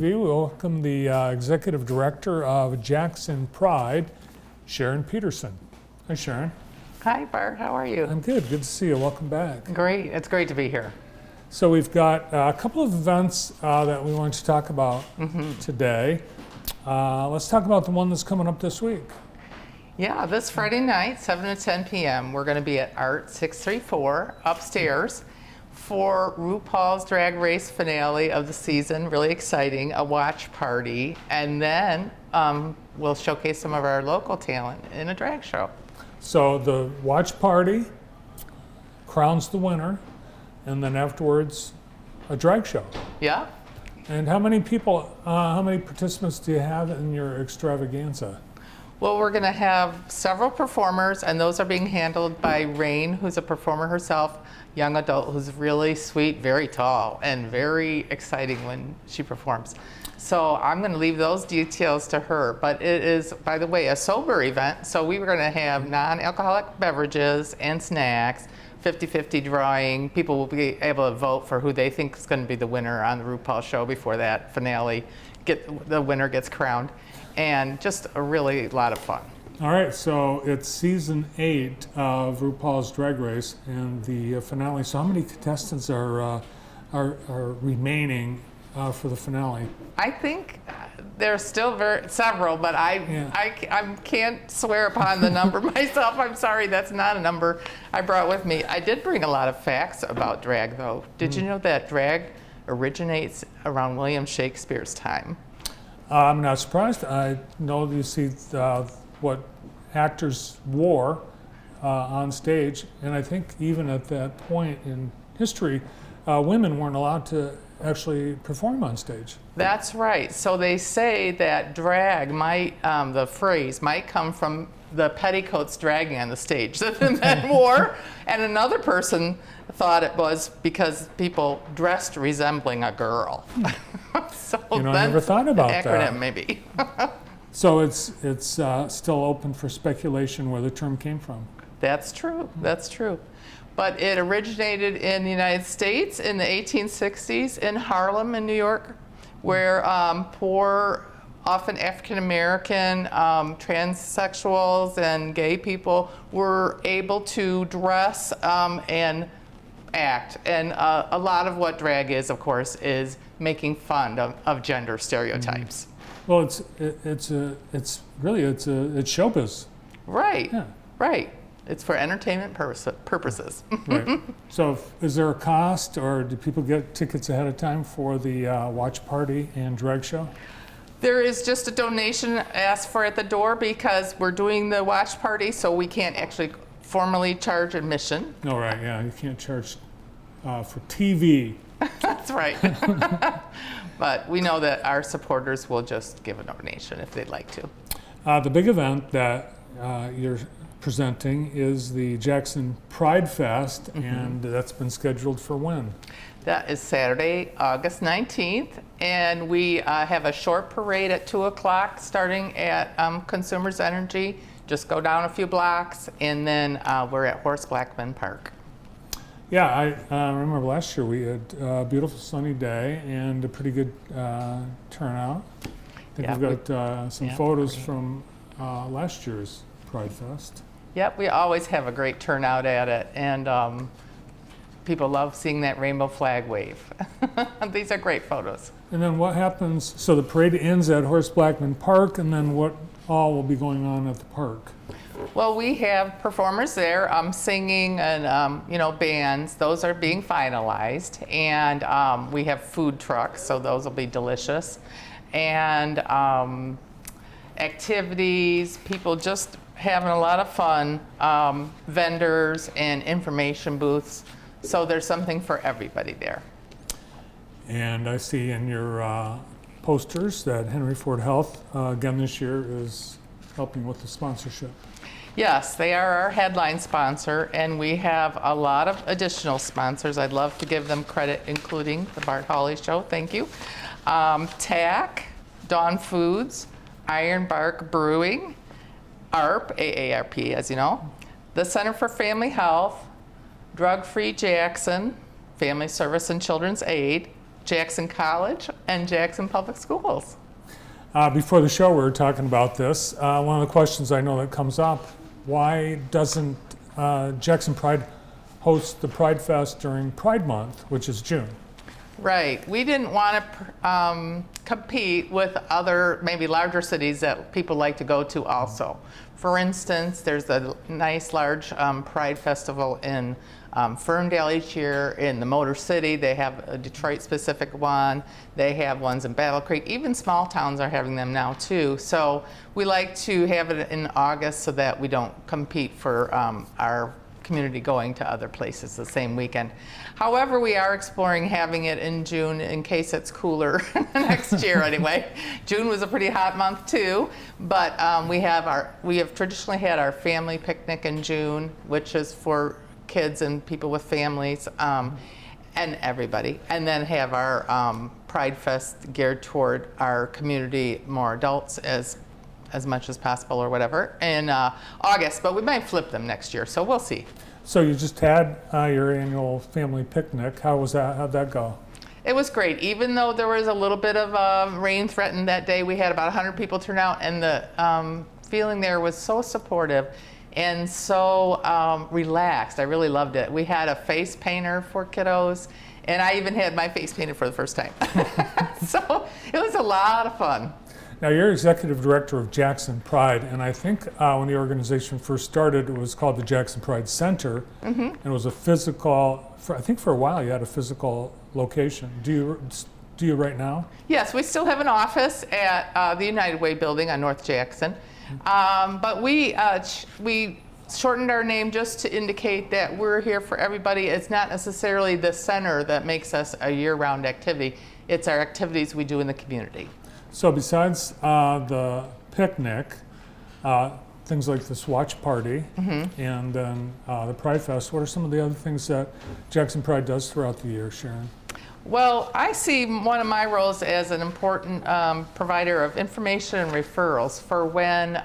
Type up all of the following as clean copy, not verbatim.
We welcome the Executive Director of Jackson Pride, Sharon Peterson. Hi, Sharon. Hi, Bart. How are you? I'm good. Good to see you. Welcome back. Great. It's great to be here. So we've got a couple of events that we want to talk about today. Let's talk about the one that's coming up this week. Yeah, this Friday night, 7 to 10 p.m., we're going to be at Art 634 upstairs for RuPaul's Drag Race finale of the season. Really exciting, a watch party. And then we'll showcase some of our local talent in a drag show. So the watch party crowns the winner, and then afterwards, a drag show. Yeah. And how many people, how many participants do you have in your extravaganza? Well, we're going to have several performers, and those are being handled by Rain, who's a performer herself, young adult who's really sweet, very tall, and very exciting when she performs. So I'm going to leave those details to her. But it is, by the way, a sober event. So we were going to have non-alcoholic beverages and snacks, 50-50 drawing. People will be able to vote for who they think is going to be the winner on the RuPaul show before that finale. The winner gets crowned. And just a really lot of fun. All right, so it's season 8 of RuPaul's Drag Race and the finale. So how many contestants are remaining for the finale? I think there's still several, but I can't swear upon the number myself. I'm sorry, that's not a number I brought with me. I did bring a lot of facts about drag, though. Did you know that drag originates around William Shakespeare's time? I'm not surprised. I know you see what actors wore on stage, and I think even at that point in history, women weren't allowed to actually perform on stage. That's right. So they say that drag might, the phrase might come from the petticoats dragging on the stage that the men wore, and another person thought it was because people dressed resembling a girl. So I never thought about acronym, that. Maybe. So it's still open for speculation where the term came from. That's true. That's true. But it originated in the United States in the 1860s in Harlem in New York, where poor, often African-American transsexuals and gay people were able to dress and act. And a lot of what drag is, of course, is making fun of gender stereotypes. Well, it's showbiz. Right. Yeah. Right. It's for entertainment purposes. Right. So is there a cost, or do people get tickets ahead of time for the watch party and drag show? There is just a donation asked for at the door because we're doing the watch party, so we can't actually formally charge admission. Oh, right, yeah, you can't charge for TV. That's right. But we know that our supporters will just give a donation if they'd like to. The big event that you're presenting is the Jackson Pride Fest, and that's been scheduled for when? That is Saturday, August 19th, and we have a short parade at 2 o'clock starting at Consumers Energy. Just go down a few blocks, and then we're at Horace Blackman Park. Yeah, I remember last year we had a beautiful sunny day and a pretty good turnout. I think we've got some photos from last year's Pride Fest. Yep, we always have a great turnout at it, and people love seeing that rainbow flag wave. These are great photos. And then what happens, so the parade ends at Horace Blackman Park, and then what all will be going on at the park? Well, we have performers there singing and, bands. Those are being finalized. And we have food trucks, so those will be delicious. And activities, people just having a lot of fun, vendors and information booths. So there's something for everybody there. And I see in your posters that Henry Ford Health, again this year, is helping with the sponsorship. Yes, they are our headline sponsor, and we have a lot of additional sponsors. I'd love to give them credit, including the Bart Hawley Show. Thank you. TAC, Dawn Foods, Iron Bark Brewing, AARP, AARP, as you know, the Center for Family Health, Drug Free Jackson, Family Service and Children's Aid, Jackson College and Jackson Public Schools. Before the show, we were talking about this. One of the questions I know that comes up, why doesn't Jackson Pride host the Pride Fest during Pride Month, which is June? Right. We didn't want to compete with other, maybe larger cities that people like to go to also. For instance, there's a nice large Pride Festival in Ferndale each year. In the Motor City, they have a Detroit-specific one. They have ones in Battle Creek. Even small towns are having them now too. So we like to have it in August so that we don't compete for our community going to other places the same weekend. However, we are exploring having it in June in case it's cooler next year anyway. June was a pretty hot month too, but we have traditionally had our family picnic in June, which is for kids and people with families and everybody, and then have our Pride Fest geared toward our community, more adults as much as possible or whatever in August, but we might flip them next year, so we'll see. So you just had your annual family picnic. How was that? How'd that go? It was great. Even though there was a little bit of rain threatened that day, we had about 100 people turn out, and the feeling there was so supportive and so relaxed. I really loved it. We had a face painter for kiddos, and I even had my face painted for the first time. So it was a lot of fun. Now, you're executive director of Jackson Pride, and I think when the organization first started, it was called the Jackson Pride Center, and it was a physical, I think for a while you had a physical location. Do you right now? Yes, we still have an office at the United Way building on North Jackson, but we shortened our name just to indicate that we're here for everybody. It's not necessarily the center that makes us a year-round activity. It's our activities we do in the community. So besides the picnic, things like the Swatch Party and then the Pride Fest, what are some of the other things that Jackson Pride does throughout the year, Sharon? Well, I see one of my roles as an important provider of information and referrals for when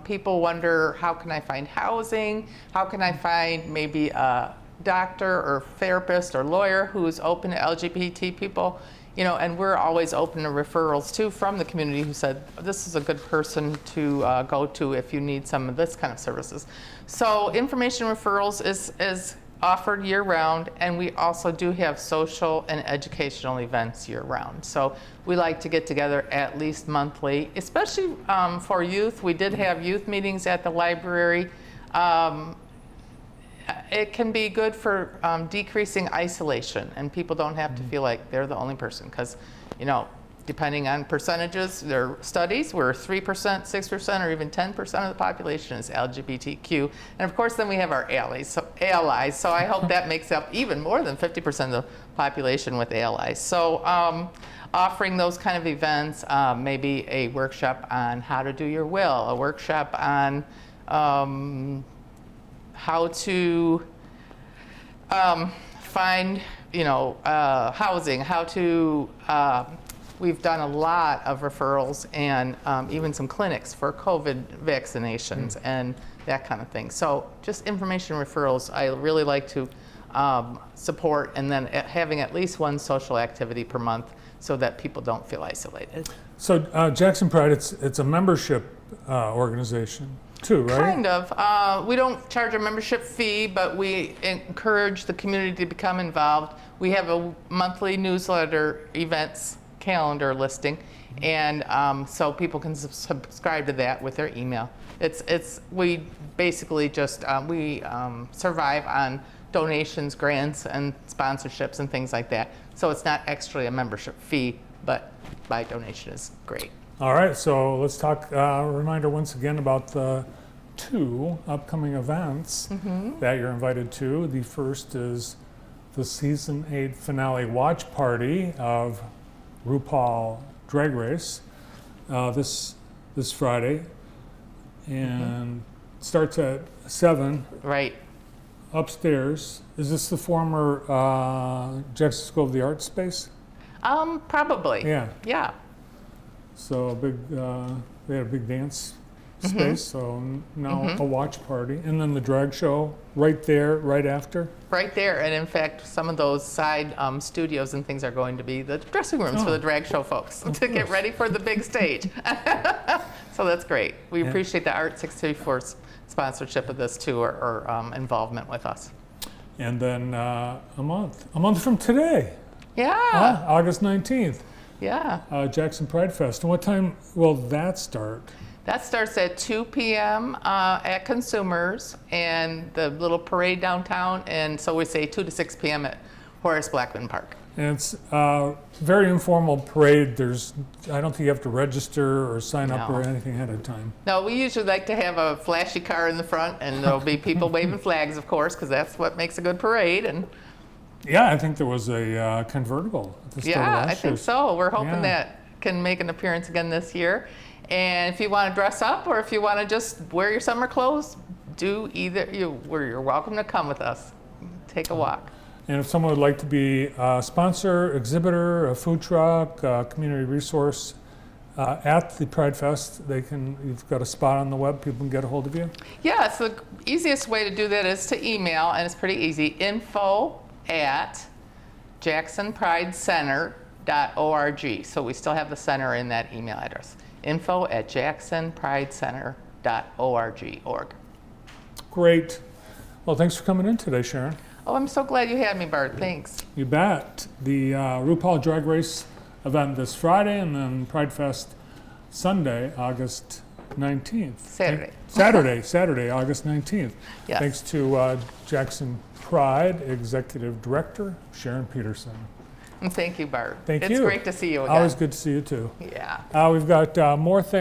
people wonder, how can I find housing? How can I find maybe a doctor or therapist or lawyer who's open to LGBT people? You know, and we're always open to referrals too from the community who said, this is a good person to go to if you need some of this kind of services. So information referrals is offered year round, and we also do have social and educational events year round. So we like to get together at least monthly, especially for youth. We did have youth meetings at the library. It can be good for decreasing isolation, and people don't have to feel like they're the only person, because, you know, depending on percentages, there are studies where 3%, 6%, or even 10% of the population is LGBTQ. And of course, then we have our allies. So I hope that makes up even more than 50% of the population with allies. So offering those kind of events, maybe a workshop on how to do your will, a workshop on how to find, housing, how to, we've done a lot of referrals and even some clinics for COVID vaccinations and that kind of thing. So just information referrals, I really like to support, and then having at least one social activity per month so that people don't feel isolated. So Jackson Pride, it's a membership organization too, right? Kind of. We don't charge a membership fee, but we encourage the community to become involved. We have a monthly newsletter events calendar listing, and so people can subscribe to that with their email. We basically just we survive on donations, grants, and sponsorships and things like that. So it's not extra a membership fee, but by donation is great. All right, so let's talk, reminder once again about the 2 upcoming events that you're invited to. The first is the season 8 finale watch party of RuPaul Drag Race this Friday, and starts at 7. Right. Upstairs. Is this the former Jackson School of the Arts space? Probably. Yeah. Yeah. So they had a big dance space, so now a watch party. And then the drag show right there, right after. Right there, and in fact, some of those side studios and things are going to be the dressing rooms for the drag show folks to get course. ready for the big stage. So that's great. We appreciate the Art 634's sponsorship of this too, or involvement with us. And then a month from today, Yeah, August 19th, yeah. Jackson Pride Fest. And what time will that start? That starts at 2 p.m. At Consumers and the little parade downtown, and so we say 2 to 6 p.m. at Horace Blackman Park. And it's a very informal parade. I don't think you have to register or sign up or No. anything ahead of time. No, we usually like to have a flashy car in the front, and there'll be people waving flags, of course, because that's what makes a good parade. And Yeah, I think there was a convertible at the start of yeah, last I think year. so. We're hoping Yeah. that can make an appearance again this year. And if you want to dress up, or if you want to just wear your summer clothes, do either. You're welcome to come with us. Take a walk. And if someone would like to be a sponsor, exhibitor, a food truck, a community resource at the Pride Fest, you've got a spot on the web, people can get a hold of you. Yeah, so the easiest way to do that is to email, and it's pretty easy, info@jacksonpridecenter.org. So we still have the center in that email address. info@jacksonpridecenter.org. Great. Well, thanks for coming in today, Sharon. Oh, I'm so glad you had me, Bart. Thanks. You bet. The RuPaul Drag Race event this Friday, and then Pride Fest Sunday, August 19th. Saturday, August 19th. Yes. Thanks to Jackson Pride Executive Director Sharon Peterson. And thank you, Bart. Thank It's you. great to see you again. Always good to see you too. Yeah. We've got more things.